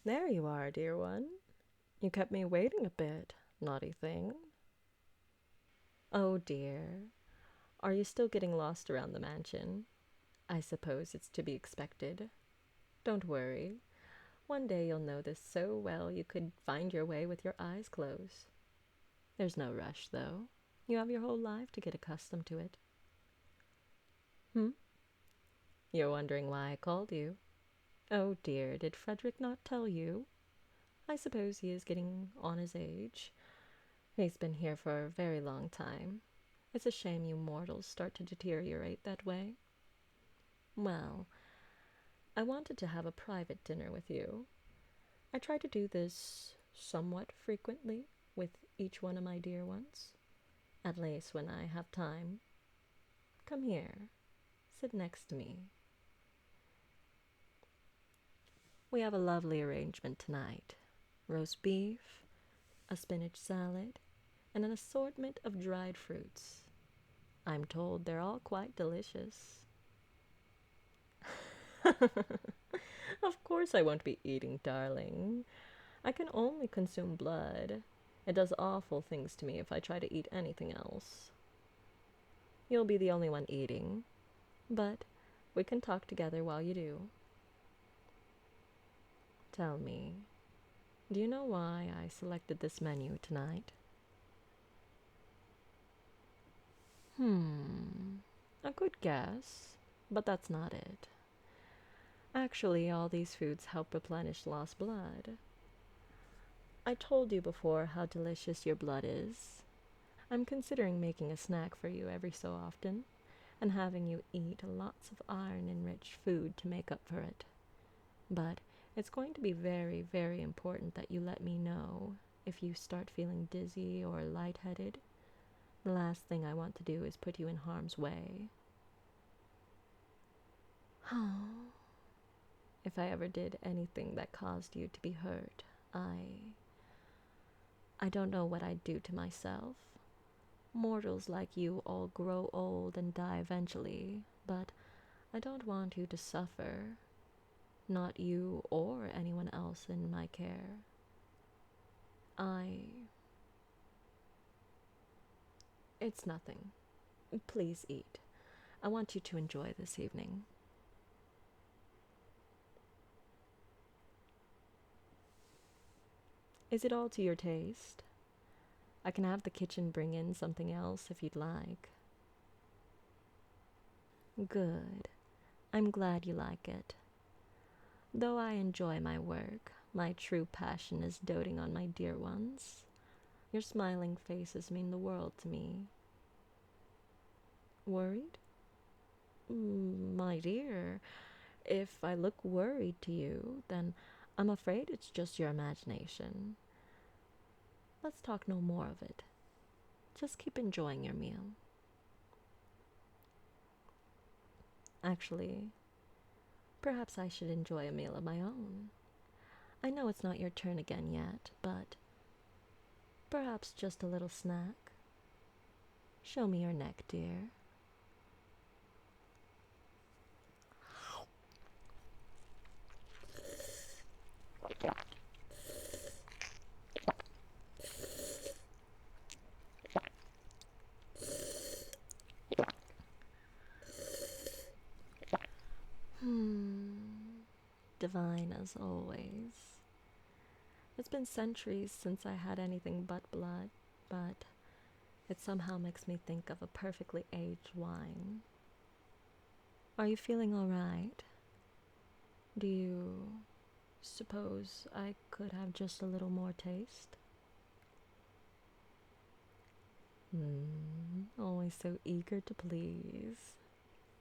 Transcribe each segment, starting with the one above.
There you are, dear one. You kept me waiting a bit, naughty thing. Oh dear. Are you still getting lost around the mansion? I suppose it's to be expected. Don't worry. One day you'll know this so well you could find your way with your eyes closed. There's no rush, though. You have your whole life to get accustomed to it. Hmm? You're wondering why I called you. Oh dear, did Frederick not tell you? I suppose he is getting on his age. He's been here for a very long time. It's a shame you mortals start to deteriorate that way. Well, I wanted to have a private dinner with you. I try to do this somewhat frequently with each one of my dear ones, at least when I have time. Come here, sit next to me. We have a lovely arrangement tonight: roast beef, a spinach salad, and an assortment of dried fruits. I'm told they're all quite delicious. Of course I won't be eating, darling. I can only consume blood. It does awful things to me if I try to eat anything else. You'll be the only one eating, but we can talk together while you do. Tell me, do you know why I selected this menu tonight? A good guess, but that's not it. Actually, all these foods help replenish lost blood. I told you before how delicious your blood is. I'm considering making a snack for you every so often and having you eat lots of iron-enriched food to make up for it. But it's going to be very, very important that you let me know if you start feeling dizzy or lightheaded. The last thing I want to do is put you in harm's way. If I ever did anything that caused you to be hurt, I don't know what I'd do to myself. Mortals like you all grow old and die eventually, but I don't want you to suffer. Not you or anyone else in my care. I... It's nothing. Please eat. I want you to enjoy this evening. Is it all to your taste? I can have the kitchen bring in something else if you'd like. Good. I'm glad you like it. Though I enjoy my work, my true passion is doting on my dear ones. Your smiling faces mean the world to me. Worried? My dear, if I look worried to you, then I'm afraid it's just your imagination. Let's talk no more of it. Just keep enjoying your meal. Actually, perhaps I should enjoy a meal of my own. I know it's not your turn again yet, but perhaps just a little snack. Show me your neck, dear. Divine as always. It's been centuries since I had anything but blood, but it somehow makes me think of a perfectly aged wine. Are you feeling all right? Do you suppose I could have just a little more taste? Always so eager to please.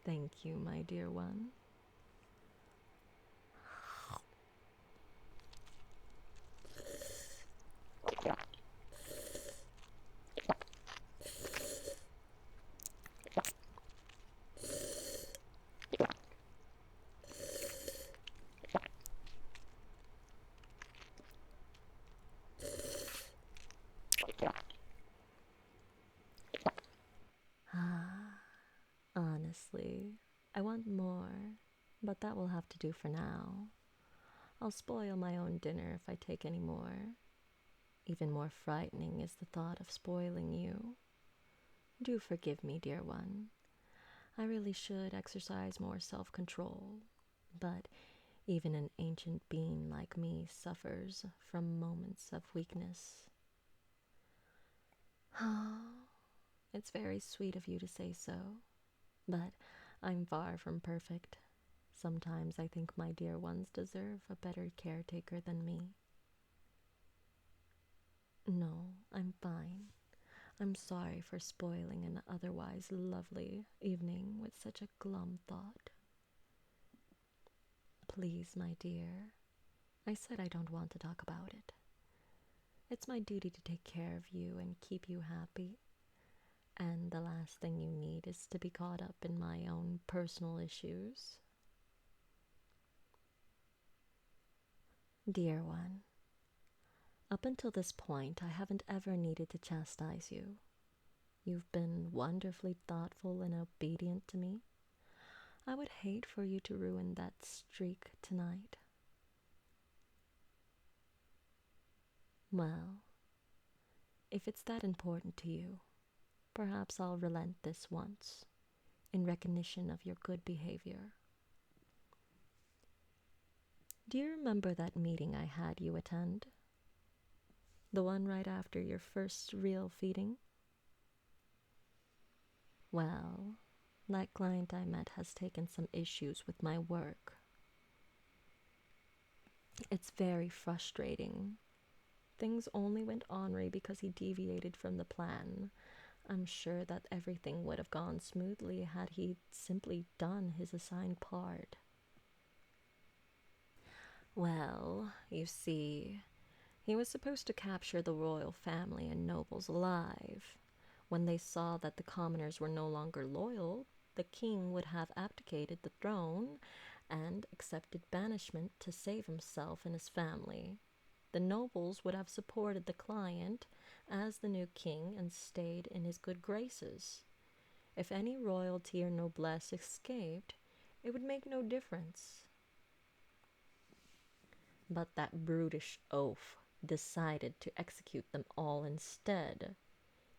Thank you, my dear one. Honestly, I want more, but that will have to do for now. I'll spoil my own dinner if I take any more. Even more frightening is the thought of spoiling you. Do forgive me, dear one. I really should exercise more self-control, but even an ancient being like me suffers from moments of weakness. It's very sweet of you to say so, but I'm far from perfect. Sometimes I think my dear ones deserve a better caretaker than me. No, I'm fine. I'm sorry for spoiling an otherwise lovely evening with such a glum thought. Please, my dear, I said I don't want to talk about it. It's my duty to take care of you and keep you happy. And the last thing you need is to be caught up in my own personal issues. Dear one, up until this point, I haven't ever needed to chastise you. You've been wonderfully thoughtful and obedient to me. I would hate for you to ruin that streak tonight. Well, if it's that important to you, perhaps I'll relent this once, in recognition of your good behavior. Do you remember that meeting I had you attend? The one right after your first real feeding? Well, that client I met has taken some issues with my work. It's very frustrating. Things only went ornery because he deviated from the plan. I'm sure that everything would have gone smoothly had he simply done his assigned part. Well, you see, he was supposed to capture the royal family and nobles alive. When they saw that the commoners were no longer loyal, the king would have abdicated the throne and accepted banishment to save himself and his family. The nobles would have supported the client as the new king and stayed in his good graces. If any royalty or noblesse escaped, it would make no difference. But that brutish oaf decided to execute them all instead.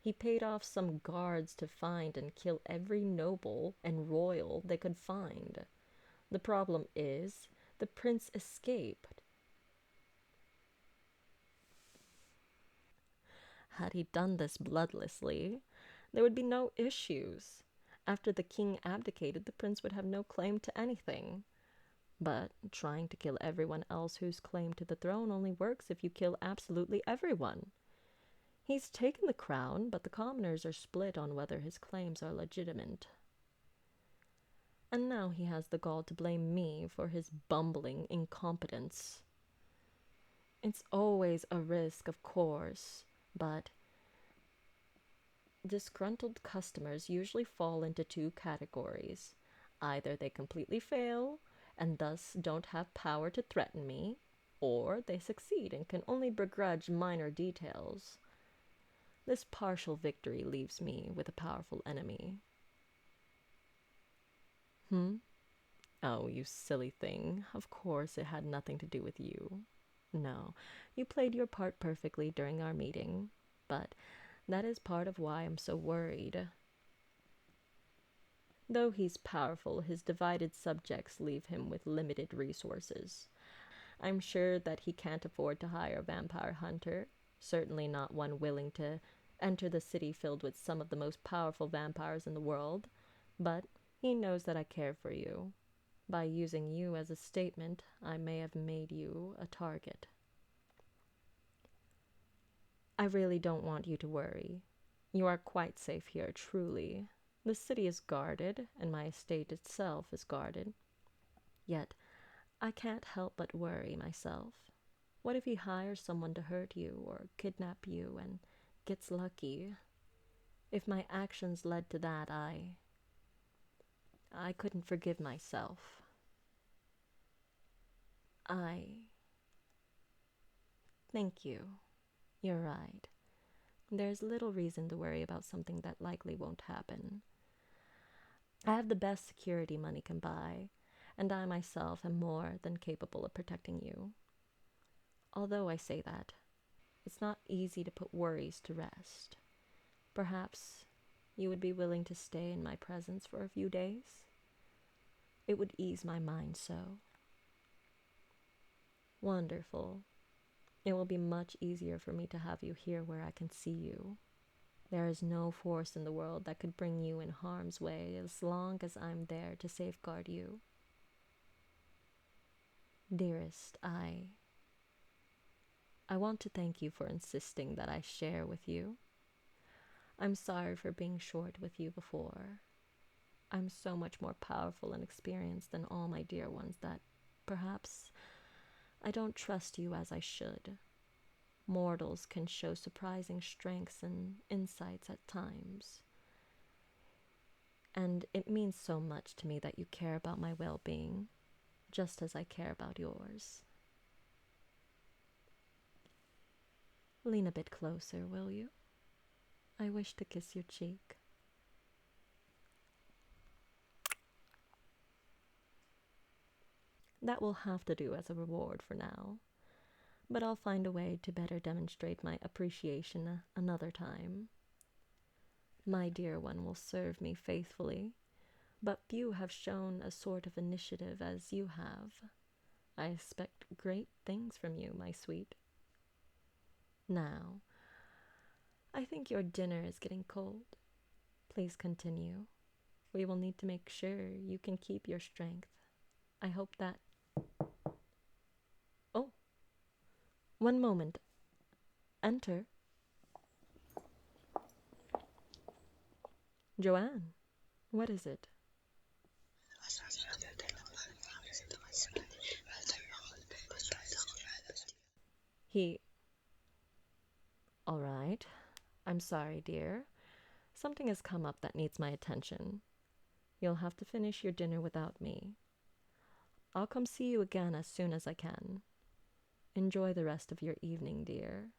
He paid off some guards to find and kill every noble and royal they could find. The problem is, the prince escaped. Had he done this bloodlessly, there would be no issues. After the king abdicated, the prince would have no claim to anything. But trying to kill everyone else whose claim to the throne only works if you kill absolutely everyone. He's taken the crown, but the commoners are split on whether his claims are legitimate. And now he has the gall to blame me for his bumbling incompetence. It's always a risk, of course, but disgruntled customers usually fall into two categories. Either they completely fail and thus don't have power to threaten me, or they succeed and can only begrudge minor details. This partial victory leaves me with a powerful enemy. Oh, you silly thing. Of course it had nothing to do with you. No, you played your part perfectly during our meeting, but that is part of why I'm so worried. Though he's powerful, his divided subjects leave him with limited resources. I'm sure that he can't afford to hire a vampire hunter, certainly not one willing to enter the city filled with some of the most powerful vampires in the world, but he knows that I care for you. By using you as a statement, I may have made you a target. I really don't want you to worry. You are quite safe here, truly. The city is guarded, and my estate itself is guarded. Yet, I can't help but worry myself. What if he hires someone to hurt you or kidnap you and gets lucky? If my actions led to that, I couldn't forgive myself. Thank you. You're right. There's little reason to worry about something that likely won't happen. I have the best security money can buy, and I myself am more than capable of protecting you. Although I say that, it's not easy to put worries to rest. Perhaps you would be willing to stay in my presence for a few days? It would ease my mind so. Wonderful. It will be much easier for me to have you here where I can see you. There is no force in the world that could bring you in harm's way as long as I'm there to safeguard you. Dearest, I want to thank you for insisting that I share with you. I'm sorry for being short with you before. I'm so much more powerful and experienced than all my dear ones that perhaps I don't trust you as I should. Mortals can show surprising strengths and insights at times. And it means so much to me that you care about my well-being, just as I care about yours. Lean a bit closer, will you? I wish to kiss your cheek. That will have to do as a reward for now, but I'll find a way to better demonstrate my appreciation another time. My dear one will serve me faithfully, but few have shown a sort of initiative as you have. I expect great things from you, my sweet. Now, I think your dinner is getting cold. Please continue. We will need to make sure you can keep your strength. I hope that... Oh, one moment. Enter. Joanne, what is it? All right. I'm sorry, dear. Something has come up that needs my attention. You'll have to finish your dinner without me. I'll come see you again as soon as I can. Enjoy the rest of your evening, dear.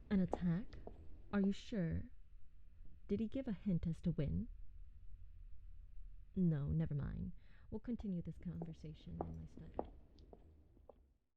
An attack? Are you sure? Did he give a hint as to when? No, never mind. We'll continue this conversation in my study.